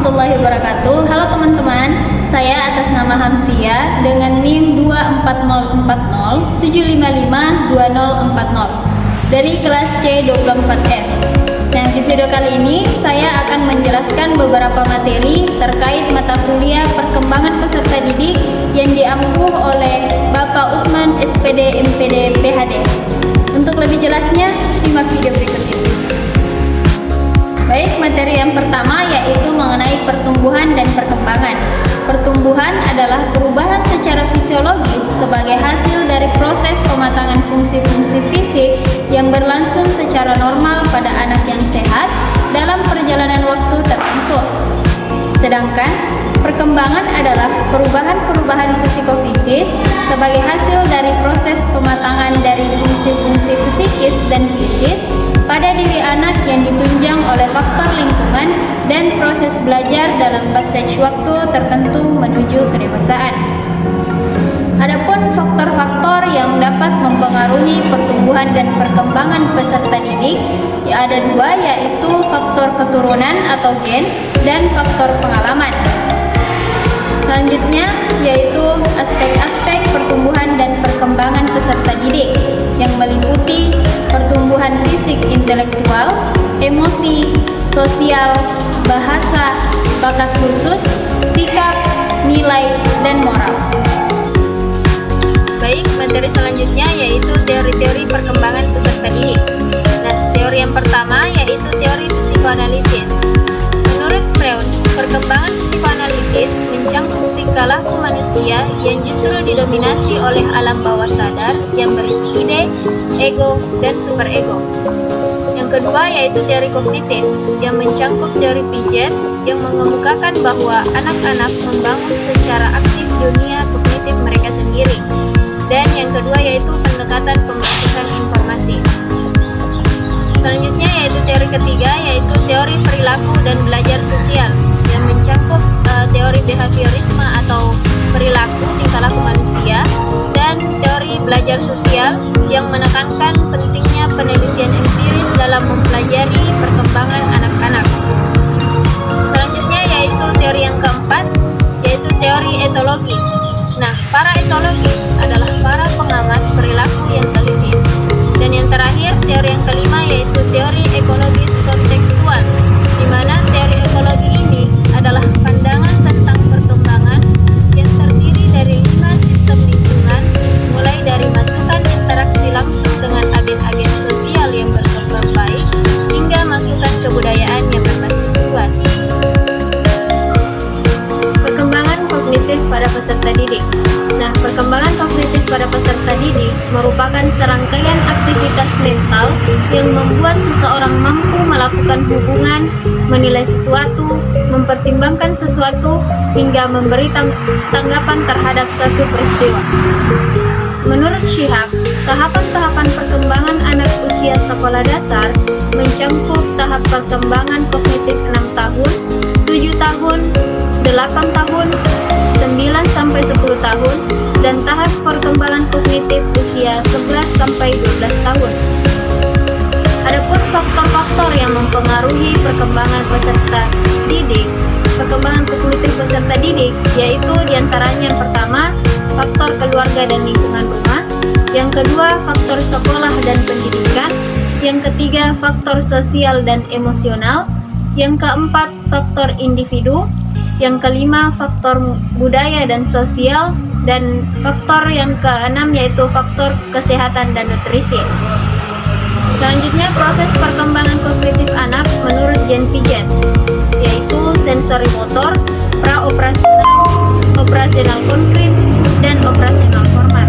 warahmatullahi wabarakatuh. Halo teman-teman, saya atas nama Hamsia dengan NIM 24040755240 dari kelas C24F. Nah, di video kali ini saya akan menjelaskan beberapa materi terkait mata kuliah perkembangan peserta didik yang diampuh oleh Bapak Usman SPD MPD PhD. Untuk lebih jelasnya, simak video berikut ini. Baik, materi yang pertama yaitu mengenai pertumbuhan dan perkembangan. Pertumbuhan adalah perubahan secara fisiologis sebagai hasil dari proses pematangan fungsi-fungsi fisik yang berlangsung secara normal pada anak yang sehat dalam perjalanan waktu tertentu. Sedangkan perkembangan adalah perubahan-perubahan psikofisis sebagai hasil dari proses pematangan dari fungsi-fungsi psikis dan fisis pada diri anak yang ditunjang oleh faktor lingkungan dan proses belajar dalam passage waktu tertentu menuju kedewasaan. Adapun faktor-faktor yang dapat mempengaruhi pertumbuhan dan perkembangan peserta didik ada dua, yaitu faktor keturunan atau gen dan faktor pengalaman. Selanjutnya yaitu aspek-aspek pertumbuhan dan perkembangan peserta didik yang meliputi pertumbuhan fisik intelektual, emosi, sosial, bahasa, bakat khusus, sikap, nilai, dan moral. Baik, materi selanjutnya yaitu teori-teori perkembangan peserta didik. Nah, teori yang pertama yaitu teori psikoanalitis. Menurut Freud, perkembangan psikoanalitis mencangkup tingkah laku manusia yang justru didominasi oleh alam bawah sadar yang berisi ide, ego, dan superego. Yang kedua yaitu teori kognitif yang mencangkup teori Piaget yang mengemukakan bahwa anak-anak membangun secara aktif dunia kognitif mereka sendiri. Dan yang kedua yaitu pendekatan pemasukan informasi. Selanjutnya yaitu teori ketiga yaitu teori perilaku dan belajar sosial yang mencangkup teori behaviorisme atau perilaku tingkah laku manusia dan teori belajar sosial yang menekankan pentingnya penelitian empiris dalam mempelajari perkembangan anak-anak. Selanjutnya yaitu teori yang keempat yaitu teori etologi. Nah, para etologis adalah para pengamat perilaku yang teliti. Dan yang terakhir, teori yang kelima yaitu teori ekologis kontekstual, di mana teori ekologi ini adalah pandangan tentang perkembangan yang terdiri dari 5 sistem lingkungan, mulai dari masukan interaksi langsung dengan agen-agen sosial yang berkembang baik, hingga masukan kebudayaan yang berbasis luas. Perkembangan kognitif pada peserta didik. Nah, perkembangan kognitif pada peserta didik merupakan serangkaian aktivitas mental yang membuat seseorang mampu melakukan hubungan, menilai sesuatu, mempertimbangkan sesuatu, hingga memberi tanggapan terhadap suatu peristiwa. Menurut Shihab, tahapan-tahapan perkembangan anak usia sekolah dasar mencangkup tahap perkembangan kognitif 6 tahun, 7 tahun, 8 tahun, 9-10 tahun, dan tahap perkembangan kognitif usia 11-12 tahun. Adapun faktor-faktor yang mempengaruhi perkembangan peserta didik, perkembangan kognitif peserta didik, yaitu diantaranya yang pertama, faktor keluarga dan lingkungan rumah, yang kedua, faktor sekolah dan pendidikan, yang ketiga, faktor sosial dan emosional, yang keempat, faktor individu, yang kelima, faktor budaya dan sosial, dan faktor yang keenam yaitu faktor kesehatan dan nutrisi. Selanjutnya, proses perkembangan kognitif anak menurut Jean Piaget, yaitu sensori motor, praoperasional, operasional konkret, dan operasional formal.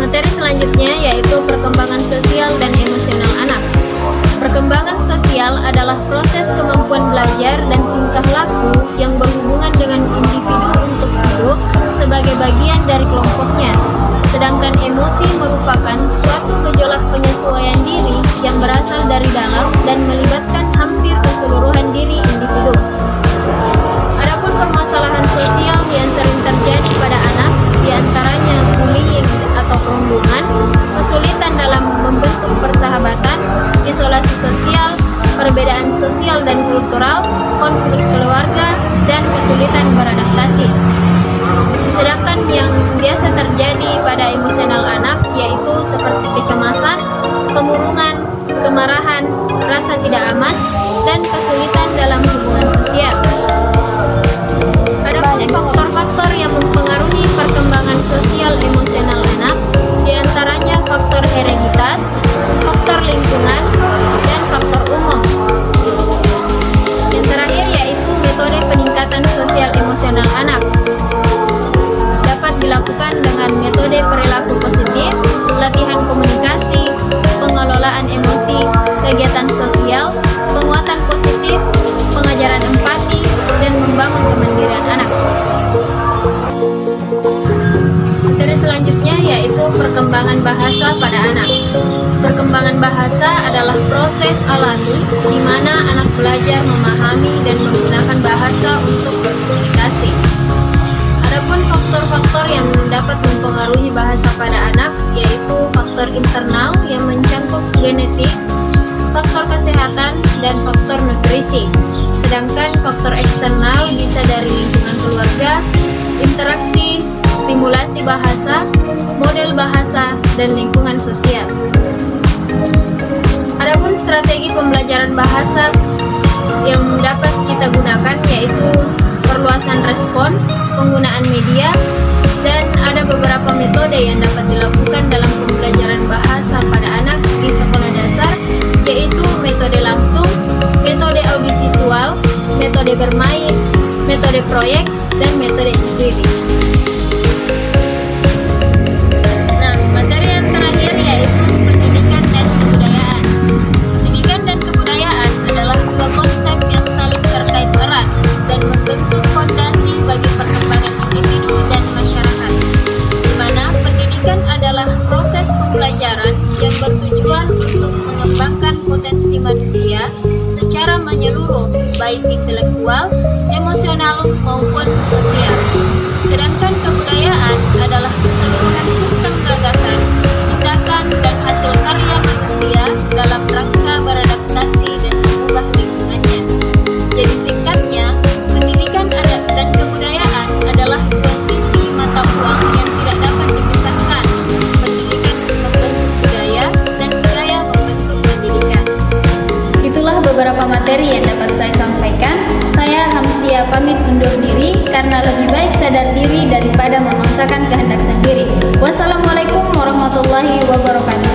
Materi selanjutnya yaitu perkembangan sosial dan emosional anak. Perkembangan sosial adalah proses kemampuan belajar dan tingkah laku yang berhubungan dengan individu untuk hidup sebagai bagian dari kelompoknya. Sedangkan emosi merupakan suatu gejolak penyesuaian diri yang berasal dari dalam dan melibatkan hampir keseluruhan diri individu. Adapun permasalahan sosial yang sering terjadi pada anak, diantaranya bullying atau perundungan, kesulitan dalam membentuk persahabatan, isolasi sosial, perbedaan sosial dan kultural, konflik keluarga, dan kesulitan beradaptasi. Sedangkan yang biasa terjadi pada emosional anak yaitu seperti kecemasan, kemurungan, kemarahan, rasa tidak aman, dan kesulitan dalam hubungan sosial. Adapun faktor-faktor yang mempengaruhi perkembangan sosial emosional anak diantaranya faktor hereditas, faktor lingkungan, dan faktor umum. Yang terakhir yaitu metode peningkatan sosial emosional anak. Dapat dilakukan dengan metode perilaku positif, latihan komunikasi, pengelolaan emosi, kegiatan sosial, penguatan positif, pengajaran empati, dan membangun kemandirian anak. Materi selanjutnya yaitu perkembangan bahasa pada anak. Perkembangan bahasa adalah proses alami di mana anak belajar memahami dan menggunakan bahasa untuk berkomunikasi. Adapun faktor-faktor yang dapat mempengaruhi bahasa pada anak yaitu faktor internal yang mencakup genetik, faktor kesehatan, dan faktor nutrisi. Sedangkan faktor eksternal bisa dari lingkungan keluarga, interaksi, stimulasi bahasa, model bahasa, dan lingkungan sosial. Adapun strategi pembelajaran bahasa yang dapat kita gunakan yaitu perluasan respon, penggunaan media, dan ada beberapa metode yang dapat dilakukan dalam pembelajaran bahasa pada anak di sekolah dasar, yaitu metode langsung, metode audiovisual, metode bermain, metode proyek, dan metode hibrid. Nah, materi yang terakhir yaitu pendidikan dan kebudayaan. Pendidikan dan kebudayaan adalah dua konsep yang saling terkait erat dan membentuk fondasi bagi perkembangan individu dan masyarakat, di mana pendidikan adalah proses pembelajaran yang bertujuan untuk mengembangkan potensi manusia secara menyeluruh, baik intelektual, emosional, maupun sosial. Sedangkan kebudayaan adalah keseluruhan sistem gagasan, tindakan, dan hasil karya manusia dalam rangka beradaptasi dan mengubah lingkungannya. Jadi singkatnya, pendidikan dan kebudayaan adalah dua sisi mata uang yang tidak dapat dipisahkan. Pendidikan membentuk budaya dan budaya membentuk pendidikan. Itulah beberapa materi yang dapat saya sampaikan. Saya Hamsia pamit undur diri karena lebih baik sadar diri daripada memaksakan kehendak sendiri. Wassalamualaikum warahmatullahi wabarakatuh.